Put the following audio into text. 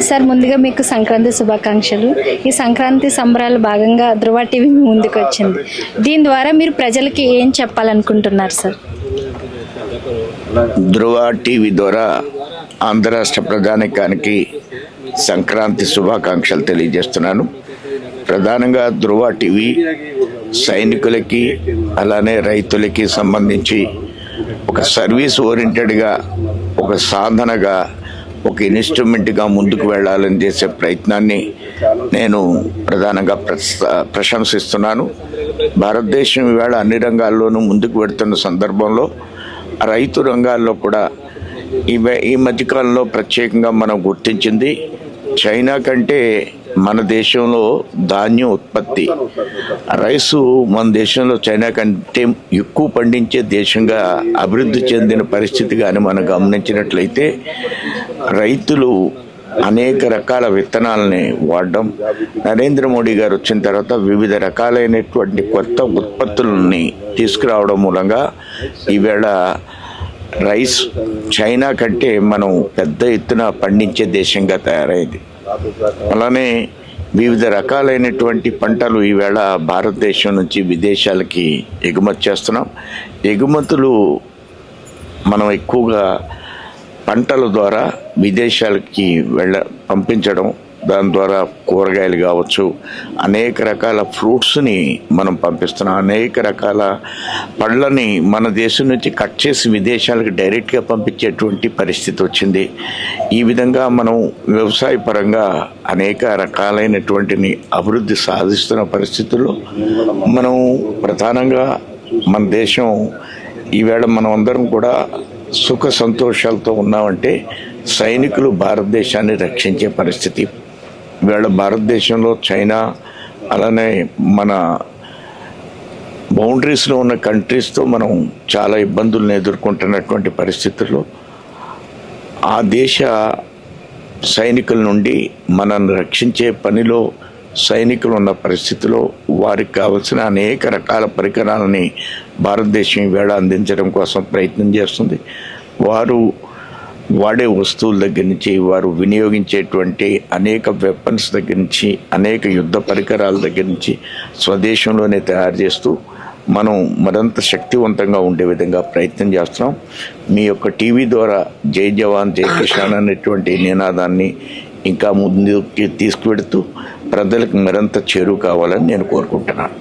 Sir ముందుగా మీకు సంక్రాంతి శుభాకాంక్షలు. ఈ సంక్రాంతి సంబరాల భాగంగా ధృవ టీవీ మీ ముందుకు వచ్చింది. దీని ద్వారా మీరు ప్రజలకి ఏం చెప్పాలనుకుంటున్నారు సార్? ధృవ టీవీ ద్వారా ఆంధ్ర రాష్ట్ర ప్రజానీకానికి సంక్రాంతి శుభాకాంక్షలు తెలియజేస్తున్నాను. ప్రధానంగా ధృవ టీవీ సైనికులకి అలానే రైతులకి సంబంధించి ఒక సర్వీస్ ఓరియంటెడ్గా, ఒక సాధనగా, ఒక ఇన్స్ట్రుమెంట్గా ముందుకు వెళ్ళాలని చేసే ప్రయత్నాన్ని నేను ప్రధానంగా ప్రశంసిస్తున్నాను. భారతదేశం ఈవేళ అన్ని రంగాల్లోనూ ముందుకు వెళుతున్న సందర్భంలో రైతు రంగాల్లో కూడా ఈ మధ్యకాలంలో ప్రత్యేకంగా మనం గుర్తించింది, చైనా కంటే మన దేశంలో ధాన్యం ఉత్పత్తి, రైసు మన దేశంలో చైనా కంటే ఎక్కువ పండించే దేశంగా అభివృద్ధి చెందిన పరిస్థితి కానీ మనం గమనించినట్లయితే రైతులు అనేక రకాల విత్తనాలని వాడడం, నరేంద్ర మోడీ గారు వచ్చిన తర్వాత వివిధ రకాలైనటువంటి కొత్త ఉత్పత్తులని తీసుకురావడం మూలంగా ఈవేళ రైస్ చైనా కంటే మనం పెద్ద ఎత్తున పండించే దేశంగా తయారైంది. అలానే వివిధ రకాలైనటువంటి పంటలు ఈవేళ భారతదేశం నుంచి విదేశాలకి ఎగుమతి చేస్తున్నాం. ఎగుమతులు మనం ఎక్కువగా పంటల ద్వారా విదేశాలకి పంపించడం, దాని ద్వారా కూరగాయలు కావచ్చు, అనేక రకాల ఫ్రూట్స్ని మనం పంపిస్తున్నాం. అనేక రకాల పళ్ళని మన దేశం నుంచి కట్ చేసి విదేశాలకు డైరెక్ట్గా పంపించేటువంటి పరిస్థితి వచ్చింది. ఈ విధంగా మనం వ్యవసాయ పరంగా అనేక రకాలైనటువంటిని అభివృద్ధి సాధిస్తున్న పరిస్థితుల్లో మనం ప్రధానంగా మన దేశం ఈవేళ మనం అందరం కూడా సుఖ సంతోషాలతో ఉన్నామంటే సైనికులు భారతదేశాన్ని రక్షించే పరిస్థితి. ఈవేళ భారతదేశంలో చైనా అలానే మన బౌండరీస్లో ఉన్న కంట్రీస్తో మనం చాలా ఇబ్బందులను ఎదుర్కొంటున్నటువంటి పరిస్థితుల్లో ఆ దేశ సైనికుల నుండి మనల్ని రక్షించే పనిలో సైనికులు ఉన్న పరిస్థితిలో వారికి కావలసిన అనేక రకాల పరికరాలని భారతదేశం ఈవేళ అందించడం కోసం ప్రయత్నం చేస్తుంది. వారు వాడే వస్తువుల దగ్గర నుంచి, వారు వినియోగించేటువంటి అనేక వెపన్స్ దగ్గర నుంచి, అనేక యుద్ధ పరికరాల దగ్గర నుంచి స్వదేశంలోనే తయారు చేస్తూ మనం మరింత శక్తివంతంగా ఉండే విధంగా ప్రయత్నం చేస్తున్నాం. మీ యొక్క టీవీ ద్వారా జై జవాన్ జై కిసాన్ అనేటువంటి నినాదాన్ని ఇంకా ముందుకి తీసుకువెడుతూ ప్రజలకు మరింత చేరువ కావాలని నేను కోరుకుంటున్నాను.